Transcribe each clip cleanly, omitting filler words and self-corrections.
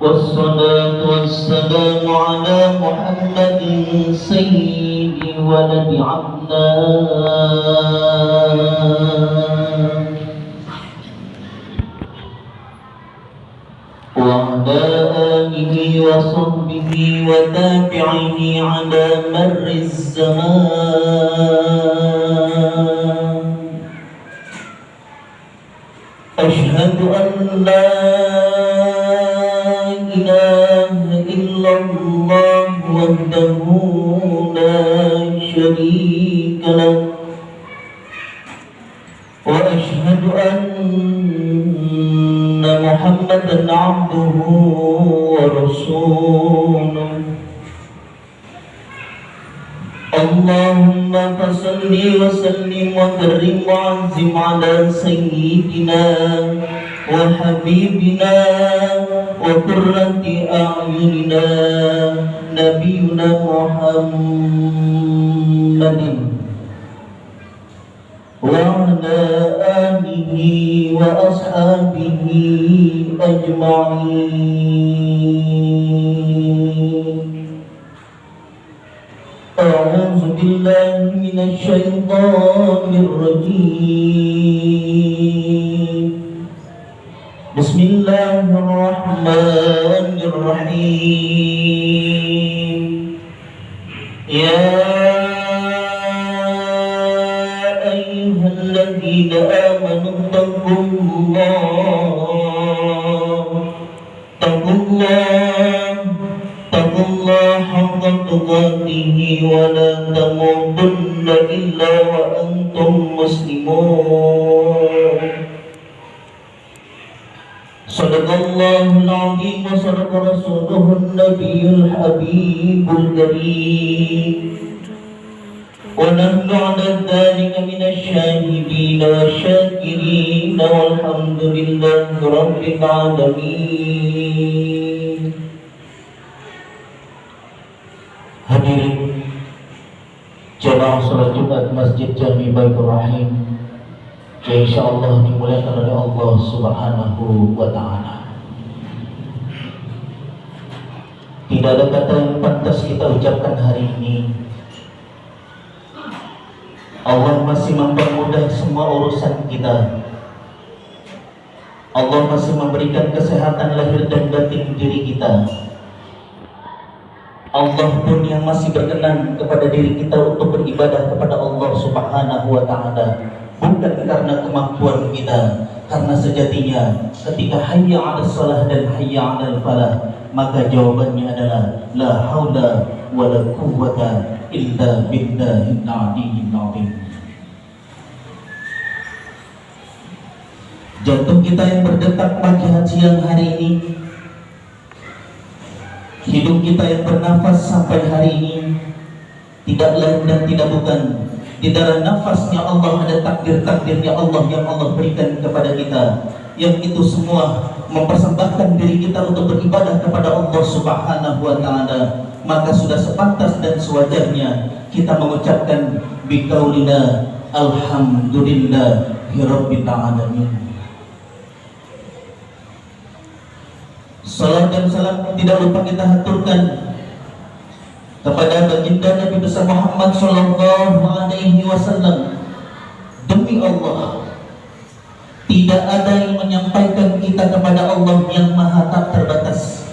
والصلاة والسلام على محمد سيد ولد عدنان وعلى آله وصحبه وتابعه على مر الزمان. أشهد أن لا إله إلا الله وحده لا شريك له وأشهد أن محمدا عبده ورسوله. اللهم فصل وسلم وكرم وعظم على سيدنا وحبيبنا وقرة أعيننا نبينا محمد وعلى آله وأصحابه أجمعين. أعوذ بالله من الشيطان الرجيم. بسم الله الرحمن الرحيم. يا أيها الذين آمنوا اتقوا الله حق تقاته ولا تموتن إلا وأنتم مسلمون. صدق الله العظيم وصدق رسوله النبي الحبيب الكريم ونحن على ذلك من الشاهدين والشاكرين والحمد لله رب العالمين. Hadirin jamaah salat Jumat Masjid Jami Baitur Rahim yang insyaallah dimuliakan oleh Allah Subhanahu wa taala. Tidak ada kata yang pantas kita ucapkan hari ini. Allah masih mempermudah semua urusan kita. Allah masih memberikan kesehatan lahir dan batin diri kita. Allah pun yang masih berkenan kepada diri kita untuk beribadah kepada Allah Subhanahu wa taala, bukan karena kemampuan kita, karena sejatinya ketika hayya 'alas shalah dan hayya 'alal falah, maka jawabannya adalah la haula wala quwwata illa billahil aliyyil azim. Jantung kita yang berdetak pagi siang hari ini, hidup kita yang bernafas sampai hari ini, tidak lain dan tidak bukan di dalam nafasnya Allah ada takdir-takdirnya Allah yang Allah berikan kepada kita, yang itu semua mempersembahkan diri kita untuk beribadah kepada Allah Subhanahu wa taala. Maka sudah sepantas dan sewajarnya kita mengucapkan biqaulina alhamdulillahi rabbil alamin. Salam dan salam tidak lupa kita haturkan kepada baginda Nabi besar Muhammad sallallahu alaihi wasallam. Demi Allah, tidak ada yang menyampaikan kita kepada Allah yang maha tak terbatas.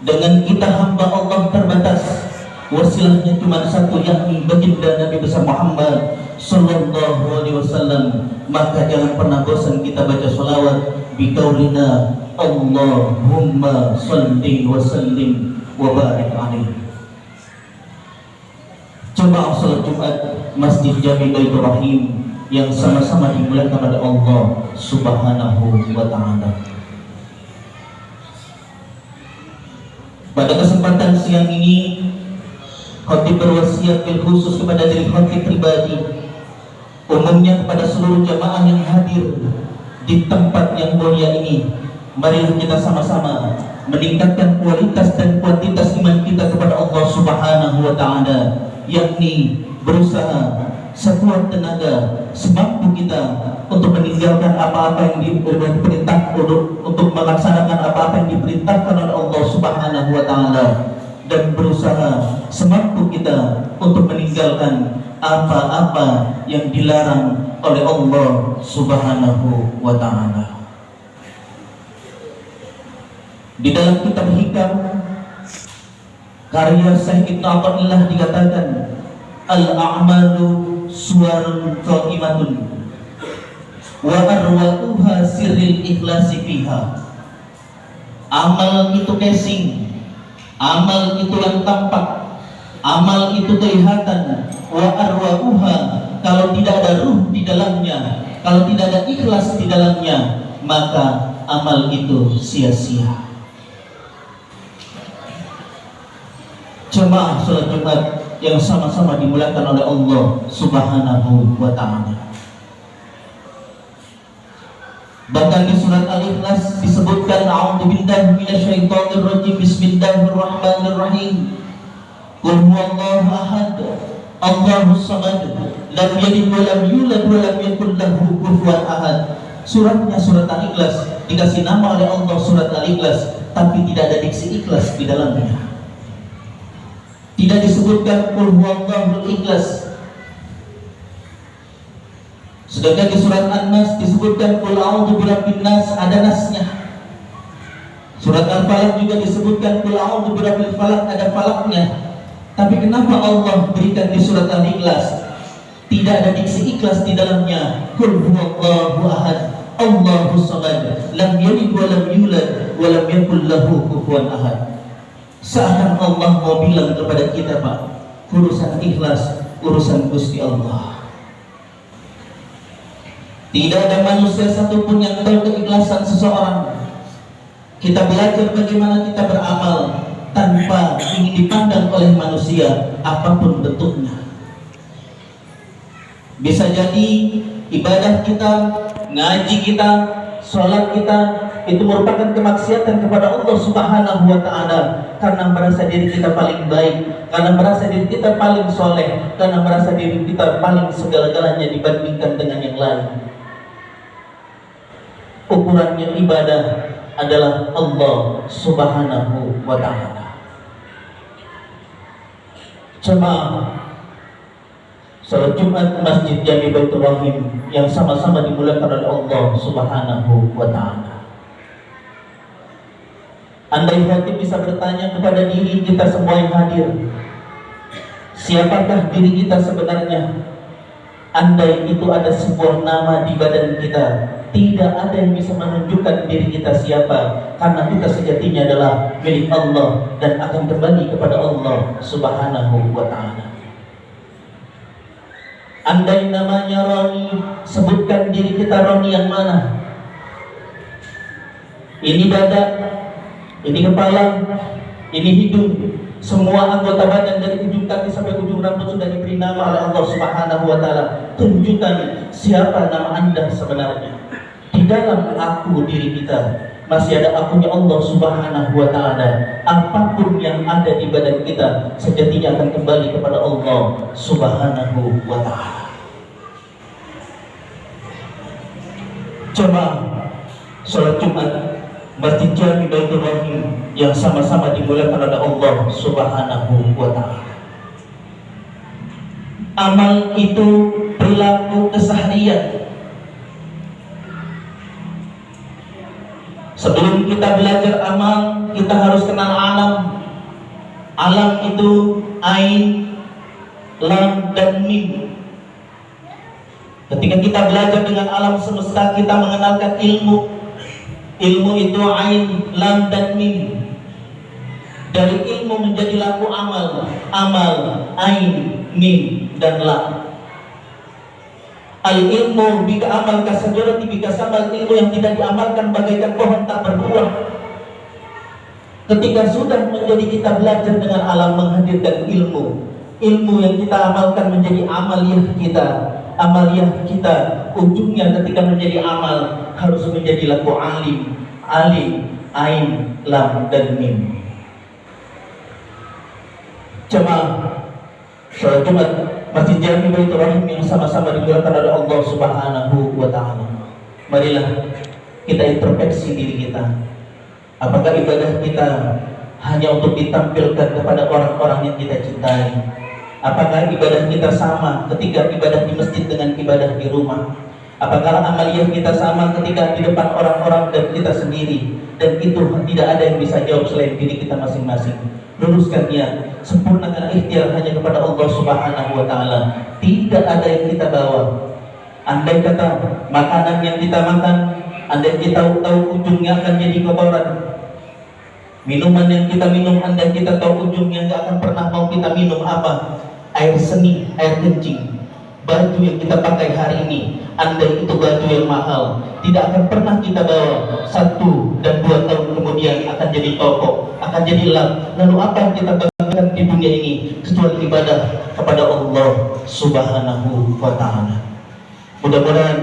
Dengan kita hamba Allah terbatas, wasilahnya cuma satu, yakni baginda Nabi besar Muhammad sallallahu alaihi wasallam. Maka jangan pernah bosan kita baca salawat biqaulina Allahumma salli wa sallim wa barik alaihi. Jemaah salat Jumat Masjid Jami Baitur Rahim yang sama-sama dimuliakan oleh Allah Subhanahu wa taala. Pada kesempatan siang ini, khatib berwasiat bil khusus kepada diri khatib pribadi, umumnya kepada seluruh jamaah yang hadir di tempat yang mulia ini. Mari kita sama-sama meningkatkan kualitas dan kuantitas iman kita kepada Allah Subhanahu wa taala, yakni berusaha sekuat tenaga semampu kita untuk meninggalkan apa-apa yang diperintah, untuk melaksanakan apa-apa yang diperintahkan oleh Allah Ta'ala, dan berusaha semampu kita untuk meninggalkan apa-apa yang dilarang oleh Allah Subhanahu wa Ta'ala. Di dalam kitab Hikam karya Syekh Ibnu Athaillah dikatakan, al-a'malu suwarun qa'imatun wa arwa'uha sirril ikhlasi fiha. Amal itu casing, amal itu yang tampak, amal itu kelihatan. Wa arwa'uha, kalau tidak ada ruh di dalamnya, kalau tidak ada ikhlas di dalamnya, maka amal itu sia-sia. Jemaah salat Jumat yang sama-sama dimuliakan oleh Allah Subhanahu wa Ta'ala. Bahkan di surat Al-Ikhlas disebutkan, a'udzubillahi minasyaitonir rajim, bismillahirrahmanirrahim. Qul huwallahu ahad, Allahus samad, lam yalid wa lam yulad wa lam yakul lahu kufuwan ahad. Suratnya surat Al-Ikhlas, dikasih nama oleh Allah surat Al-Ikhlas, tapi tidak ada diksi ikhlas di dalamnya. Tidak disebutkan qul huwallahul ikhlas. Sedangkan di surat An-Nas disebutkan qul a'udzu birabbin nas, ada nasnya. Surat Al-Falaq juga disebutkan qul a'udzu birabbil falaq, ada falaknya. Tapi kenapa Allah berikan di surat Al-Ikhlas tidak ada diksi ikhlas di dalamnya? Qul huwallahu ahad, Allahus samad, lam yalid wa lam yulad wa lam yakul lahu kufuwan ahad. Seakan Allah mau bilang kepada kita, Pak, urusan ikhlas, urusan Gusti Allah. Tidak ada manusia satupun yang tahu keikhlasan seseorang. Kita belajar bagaimana kita beramal tanpa ingin dipandang oleh manusia apapun bentuknya. Bisa jadi ibadah kita, ngaji kita, sholat kita itu merupakan kemaksiatan kepada Allah Subhanahu wa Ta'ala, karena merasa diri kita paling baik, karena merasa diri kita paling soleh, karena merasa diri kita paling segala-galanya dibandingkan dengan yang lain. Ukurannya ibadah adalah Allah Subhanahu wa Ta'ala. Jemaah salat Jumat Masjid Jami Baitur Rahim yang sama-sama dimuliakan oleh Allah Subhanahu wa Ta'ala. Andai hati bisa bertanya kepada diri kita semua yang hadir, siapakah diri kita sebenarnya? Andai itu ada sebuah nama di badan kita, tidak ada yang bisa menunjukkan diri kita siapa, karena kita sejatinya adalah milik Allah dan akan kembali kepada Allah Subhanahu wa Ta'ala. Andai namanya Roni, sebutkan diri kita Roni yang mana? Ini dada, ini kepala, ini hidung, semua anggota badan dari ujung kaki sampai ujung rambut sudah diberi nama oleh Allah Subhanahu wa Ta'ala. Tunjukkan siapa nama Anda sebenarnya. Di dalam aku diri kita masih ada akunya Allah Subhanahu wa Ta'ala. Apapun yang ada di badan kita sejatinya akan kembali kepada Allah Subhanahu wa Ta'ala. Coba sholat Jumat Masjid Jami Baitur Rahim yang sama-sama dimuliakan oleh Allah Subhanahu wa Ta'ala. Amal itu perilaku keseharian. Sebelum kita belajar amal, kita harus kenal alam. Alam itu ain, lam, dan mim. Ketika kita belajar dengan alam semesta, kita mengenalkan ilmu. Ilmu itu ain, lam, dan mim. Dari ilmu menjadi laku amal. Amal, ain, mim, dan lam. Al-ilmu bika amal kasajarati bika samal, ilmu yang tidak diamalkan bagaikan pohon tak berbuah. Ketika sudah menjadi kita belajar dengan alam, menghadirkan ilmu, ilmu yang kita amalkan menjadi amaliyah kita. Amaliyah kita ujungnya ketika menjadi amal harus menjadi laku alim, alim, ain, lam, dan mim. Jemaah sholat Jumat Masjid Jami Baitur Rahim yang sama-sama dimuliakan oleh Allah Subhanahu wa Ta'ala. Marilah kita introspeksi diri kita. Apakah ibadah kita hanya untuk ditampilkan kepada orang-orang yang kita cintai? Apakah ibadah kita sama ketika ibadah di masjid dengan ibadah di rumah? Apakah amaliyah kita sama ketika di depan orang-orang dan kita sendiri? Dan itu tidak ada yang bisa jawab selain diri kita masing-masing. Luruskan niat, sempurnakan ikhtiar hanya kepada Allah Subhanahu wa Ta'ala. Tidak ada yang kita bawa. Andai kata makanan yang kita makan, andai kita tahu ujungnya akan jadi kotoran. Minuman yang kita minum, andai kita tahu ujungnya nggak akan pernah mau kita minum apa? Air seni, air kencing. Baju yang kita pakai hari ini, andai itu baju yang mahal, tidak akan pernah kita bawa 1 dan 2 tahun kemudian akan jadi toko, akan jadi lap. Lalu apa yang kita banggakan di dunia ini kecuali ibadah kepada Allah Subhanahu wa Ta'ala. Mudah-mudahan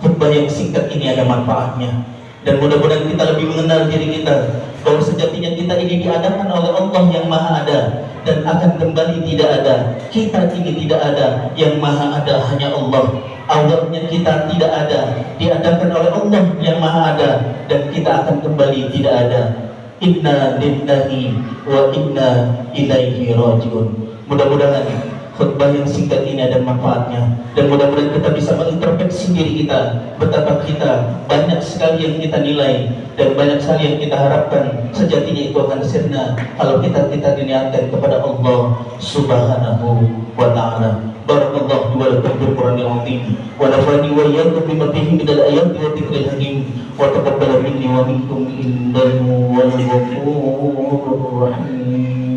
khutbah yang singkat ini ada manfaatnya, dan mudah-mudahan kita lebih mengenal diri kita, bahwa sejatinya kita ini diadakan oleh Allah yang Maha Ada dan akan kembali tidak ada. Kita ini tidak ada, yang Maha Ada hanya Allah. Awalnya kita tidak ada, diadakan oleh Allah yang Maha Ada, dan kita akan kembali tidak ada. Inna lillahi wa inna ilaihi rajiun. Mudah-mudahan khutbah yang singkat ini ada manfaatnya, dan mudah-mudahan kita bisa mengintrospeksi diri kita, betapa kita banyak sekali yang kita nilai dan banyak sekali yang kita harapkan. Sejatinya itu akan sirna kalau kita diniatkan kepada Allah Subhanahu wa Ta'ala. Barakallahu wa lakum bil Qur'anil azim wa nafa'ani wa iyyakum bima fihi minal ayati wa dzikril hakim wa taqabbal minni wa minkum innahu wal ghafurur rahim.